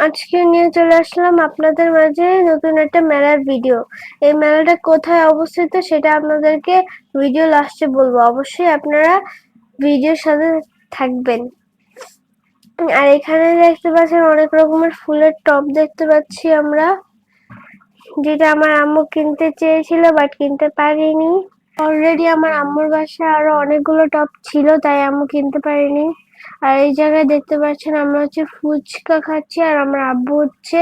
আজকে নিয়ে চলে আসলাম আপনাদের মাঝে নতুন একটা মেলার ভিডিও। এই মেলাটা কোথায় অবস্থিত সেটা আপনাদেরকে ভিডিও লাস্টে বলবো, অবশ্যই আপনারা ভিডিওর সাথে থাকবেন। আর এখানে দেখতে পাচ্ছেন অনেক রকমের ফুলের টব দেখতে পাচ্ছি আমরা, যেটা আমার আম্মু কিনতে চেয়েছিল বাট কিনতে পারিনি। অলরেডি আমার আম্মুর বাসায় আরো অনেকগুলো টব ছিল, তাই আম্মু কিনতে পারিনি। আর এই জায়গায় দেখতে পাচ্ছেন আমরা হচ্ছে ফুচকা খাচ্ছি, আর আমার আব্বু হচ্ছে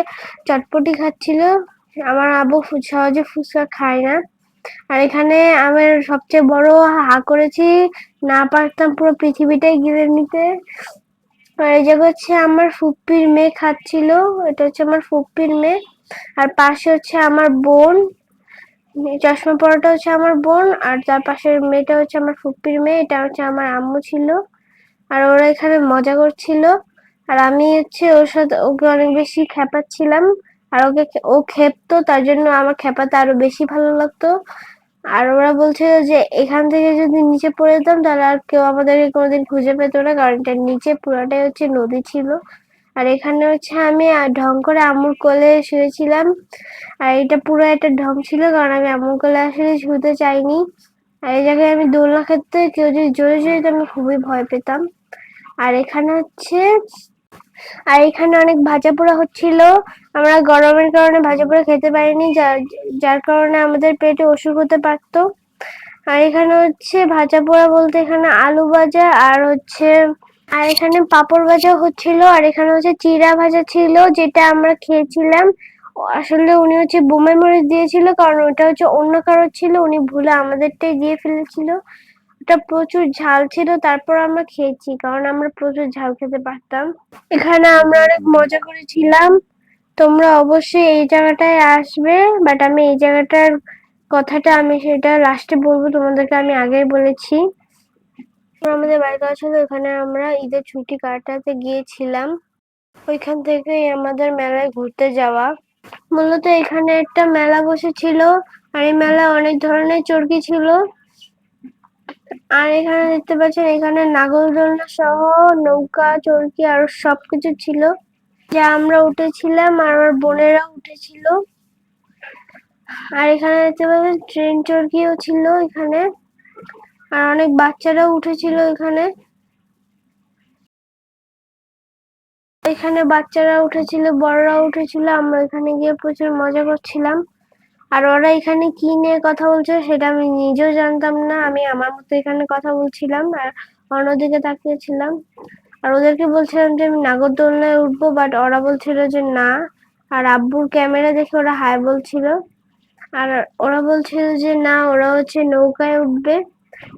চটপটি খাচ্ছিল। আমার আব্বু সহজে ফুচকা খায় না। আর এখানে আমার সবচেয়ে বড় হা করেছি, না পারতাম পুরো পৃথিবীটাই গিলে নিতে। আর এই জায়গা হচ্ছে আমার ফুপ্পির মেয়ে খাচ্ছিল, এটা হচ্ছে আমার ফুপ্পির মেয়ে। আর পাশে হচ্ছে আমার বোন, চশমা পরাটা হচ্ছে আমার বোন, আর তার পাশের মেয়েটা হচ্ছে আমার ফুপ্পির মেয়ে, এটা হচ্ছে আমার আম্মু ছিল। আর ওরা এখানে মজা করছিল, আর আমি হচ্ছে ওর সাথে ওকে অনেক বেশি খেপাচ্ছিলাম। আর ওকে ও খেপতো, তার জন্য আমার খেপাতে আরো বেশি ভালো লাগতো। আর ওরা বলছিল যে এখান থেকে যদি নিচে পড়ে যেতাম তাহলে আর কেউ আমাদেরকে কোনোদিন খুঁজে পেতো না, কারণ এটার নিচে পুরোটাই হচ্ছে নদী ছিল। আর এখানে হচ্ছে আমি ঢং করে আম্মুর কোলে শুয়েছিলাম। আর এটা পুরো একটা ঢং ছিল, কারণ আমি আম্মুর কোলে আসলে শুতে চাইনি। আর এই জায়গায় আমি দোলনা খেতে কেউ যদি জোরে জোরে তো আমি খুবই ভয় পেতাম। আর এখানে হচ্ছে এখানে অনেক ভাজা পোড়া হচ্ছিল। আমরা গরমের কারণে ভাজা পোড়া খেতে পারিনি, যার কারণে আমাদের পেটে অসুখ হতে পারতো। আর এখানে হচ্ছে ভাজা পোড়া বলতে এখানে আলু ভাজা আর এখানে পাঁপড় ভাজা হচ্ছিল। আর এখানে হচ্ছে চিড়া ভাজা ছিল, যেটা আমরা খেয়েছিলাম। আসলে উনি হচ্ছে বোম্বাই মরিচ দিয়েছিল, কারণ ওটা হচ্ছে অন্য কারোর ছিল, উনি ভুলে আমাদেরটাই দিয়ে ফেলেছিল। ওটা প্রচুর ঝাল ছিল, তারপর আমরা খেয়েছি, কারণ আমরা প্রচুর ঝাল খেতে পারতাম। এখানে আমরা অনেক মজা করেছিলাম। তোমরা অবশ্যই এই জায়গাটায় আসবে, বাট আমি এই জায়গাটার কথাটা আমি সেটা লাস্টে বলবো, তোমাদেরকে আমি আগেই বলেছি। আমাদের বাড়ির কাছে ছিল, ওখানে আমরা ঈদের ছুটি কাটাতে গিয়েছিলাম। ওইখান থেকেই আমাদের মেলায় ঘুরতে যাওয়া। মূলত এখানে একটা মেলা বসেছিল, আর এই মেলায় অনেক ধরনের চরকি ছিল। আর এখানে দেখতে পাচ্ছেন এখানে নাগরদোলনা সহ নৌকা, চরকি আর সবকিছু ছিল, যা আমরা উঠেছিলাম আর আমার বোনেরা উঠেছিল। আর এখানে দেখতে পাচ্ছেন ট্রেন চরকিও ছিল এখানে, আর অনেক বাচ্চারাও উঠেছিল এখানে। এখানে বাচ্চারা উঠেছিল, বড়রা উঠেছিল, আমরা এখানে গিয়ে প্রচুর মজা করছিলাম। আর ওরা এখানে কি নিয়ে কথা বলছে সেটা আমি নিজেও জানতাম না, আমি আমার মতো এখানে কথা বলছিলাম আর অন্যদিকে তাকিয়েছিলাম। আর ওদেরকে বলছিলাম যে আমি নাগরদোলনায় উঠবো, বাট ওরা বলছিল যে না। আর আব্বুর ক্যামেরা দেখে ওরা হাই বলছিল, আর ওরা বলছিল যে না, ওরা হচ্ছে নৌকায় উঠবে।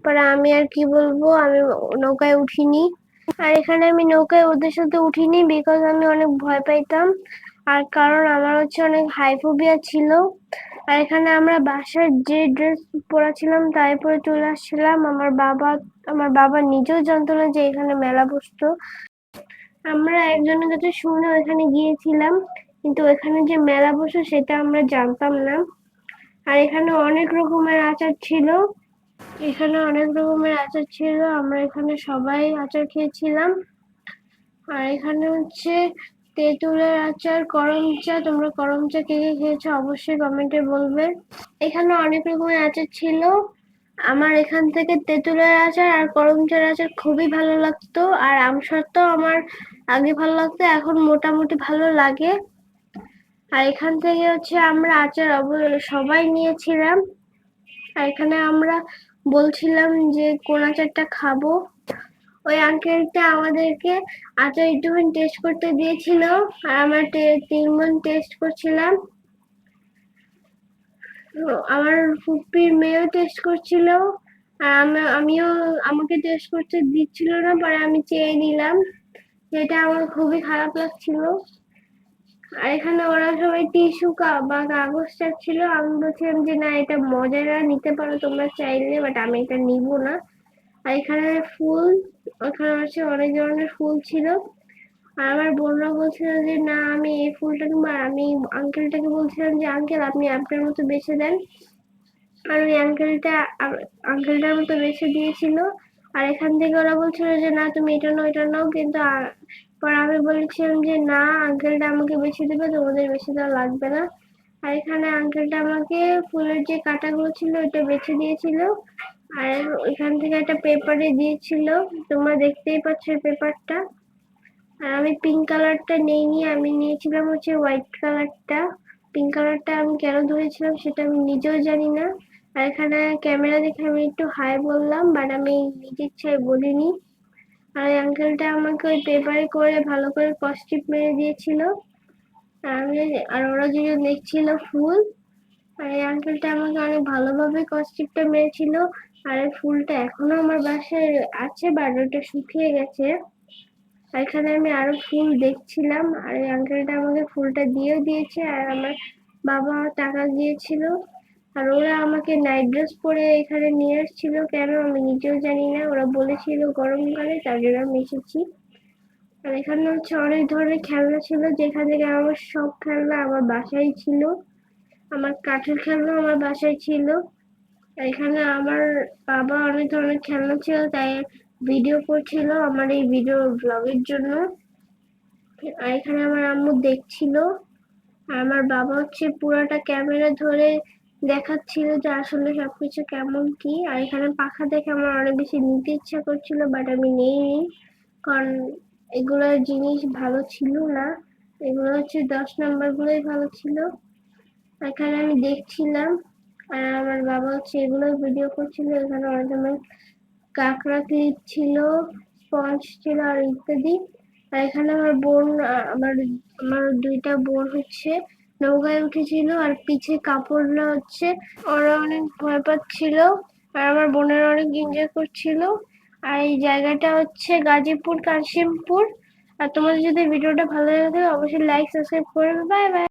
পরে আমি আর কি বলবো, আমি নৌকায় উঠিনি। আর এখানে আমি নৌকায় ওদের সাথে উঠিনি, বিকজ আমি অনেক ভয় পাইতাম, আর কারণ আমার হচ্ছে অনেক হাইফোবিয়া ছিল। আর এখানে আমরা বাসায় যে ড্রেস পরা ছিলাম তাই পরে চলে আসছিলাম। আমার বাবা নিজেও জানতো না যে এখানে মেলা বসতো। আমরা একজনের কাছে শুনে ওখানে গিয়েছিলাম, কিন্তু ওখানে যে মেলা বসে সেটা আমরা জানতাম না। আর এখানে অনেক রকমের আচার ছিল, আমরা এখানে সবাই আচার খেয়েছিলাম। আর এখানে হচ্ছে তেঁতুলের আচার, করম চা। তোমরা করম চা কে কে খেয়েছো অবশ্যই কমেন্টে বলবে। এখানে অনেক রকমের আচার ছিল। আমার এখান থেকে তেঁতুলের আচার আর করম চার আচার খুবই ভালো লাগতো, আর আমসত্ত্ব আমার আগে ভালো লাগতো, এখন মোটামুটি ভালো লাগে। আর এখান থেকে হচ্ছে আমরা আচার সবাই নিয়েছিলাম। আর এখানে আমরা বলছিলাম যে কোন আচারটা খাবো। ওই আঙ্কেলটা আমাদেরকে আচার একটুখানি টেস্ট করতে দিয়েছিল, আর আমরা 3 জন টেস্ট করছিলাম। আমার ফুপির মেয়েও টেস্ট করছিল, আর আমিও, আমাকে টেস্ট করতে দিচ্ছিল না, পরে আমি চেয়ে নিলাম, যেটা আমার খুবই খারাপ লাগছিল। আর এখানে ওরা সবাই টিস্যু বা কাগজ চাচ্ছিল, আমি বলছিলাম যে না, এটা মজারা নিতে পারো তোমরা চাইলে, বাট আমি এটা নিব না। আর এখানে ফুল, ওখানে হচ্ছে অনেক ধরনের ফুল ছিল। আর আমার বোনরা বলছিল যে না, আমি এই ফুলটা নেবো, আর আমি আঙ্কেলটাকে বলছিলাম যে আঙ্কেল আপনি আপনার মতো বেছে দেন। আর ওই আঙ্কেলটার মতো বেছে দিয়েছিল। আর এখান থেকে ওরা বলছিল যে না, তুমি এটা নাও, এটা নাও, কিন্তু পর আমি বলেছিলাম যে না, আঙ্কেলটা আমাকে বেশি দেবে, তোমাদের বেশি দেওয়া লাগবে না। আর এখানে আঙ্কেলটা আমাকে ফুলের যে কাঁটাগুলো ছিল ওইটা বেছে দিয়েছিল, আর ওইখান থেকে একটা পেপারে দিয়েছিল, তোমরা দেখতেই পাচ্ছ পেপারটা। আর আমি পিঙ্ক কালারটা নেইনি, আমি নিয়েছিলাম হচ্ছে হোয়াইট কালারটা। পিঙ্ক কালারটা আমি কেন ধরেছিলাম সেটা আমি নিজেও জানি না। আর এখানে ক্যামেরা দেখে আমি একটু হাই বললাম, বাট আমি নিজের ইচ্ছায় বলিনি। আর ওই আঙ্কেলটা আমাকে ওই পেপারে করে ভালো করে কস্টিপ মেরে দিয়েছিল। আর আমি, আর ওরা যেগুলো দেখছিল ফুল, আর এই আঙ্কেলটা আমাকে অনেক ভালোভাবে কস্টিপটা মেরেছিল। আর এই ফুলটা এখনো আমার বাসায় আছে, বাট ওটা শুকিয়ে গেছে। আর এখানে আমি আরো ফুল দেখছিলাম, আর এই আঙ্কেলটা আমাকে ফুলটা দিয়েও দিয়েছে, আর আমার বাবা টাকা দিয়েছিল। আর ওরা আমাকে নাইট ড্রেস পরে এখানে নিয়ে আসছিল, কেন আমি নিজেও জানি না, ওরা বলেছিল গরমকালে, তার জন্য আমি এসেছি। আর এখানে হচ্ছে অনেক ধরনের খেলনা ছিল, যেখান থেকে আমার সব খেলনা আমার বাসায় ছিল। আমার কাঠের খেলনা আমার বাসায় ছিল। আর এখানে আমার বাবা অনেক ধরনের খেলনা ছিল, তাই ভিডিও করছিল আমার এই ভিডিও ব্লগের জন্য। আর এখানে আমার আম্মু দেখছিল, আর আমার বাবা হচ্ছে পুরোটা ক্যামেরা ধরে দেখাচ্ছিল যে আসলে সবকিছু কেমন কি। আর এখানে পাখা দেখে আমার অনেক বেশি নিতে ইচ্ছা করছিল, বাট আমি নেইনি, কারণ এগুলো জিনিস ভালো ছিল না। এগুলো হচ্ছে 10 নম্বর গুলোই ভালো ছিল। এখানে আমি দেখছিলাম, আর আমার বাবা হচ্ছে এগুলো ভিডিও করছিল। এখানে অনেক ধরনের কাঁকড়া ক্লিপ ছিল, স্পঞ্জ ছিল আর ইত্যাদি। আর এখানে আমার বোন, আমার আমার দুইটা বোন হচ্ছে নৌকায় উঠেছিল, আর পিছে কাপড়রা হচ্ছে, ওরা অনেক ভয় পাচ্ছিল, আর আমার বোনেরা অনেক এনজয় করছিল। আর এই জায়গাটা হচ্ছে গাজীপুর কাশিমপুর। আর তোমাদের যদি ভিডিওটা ভালো লাগে থাকে অবশ্যই লাইক সাবস্ক্রাইব করে, বাই বাই।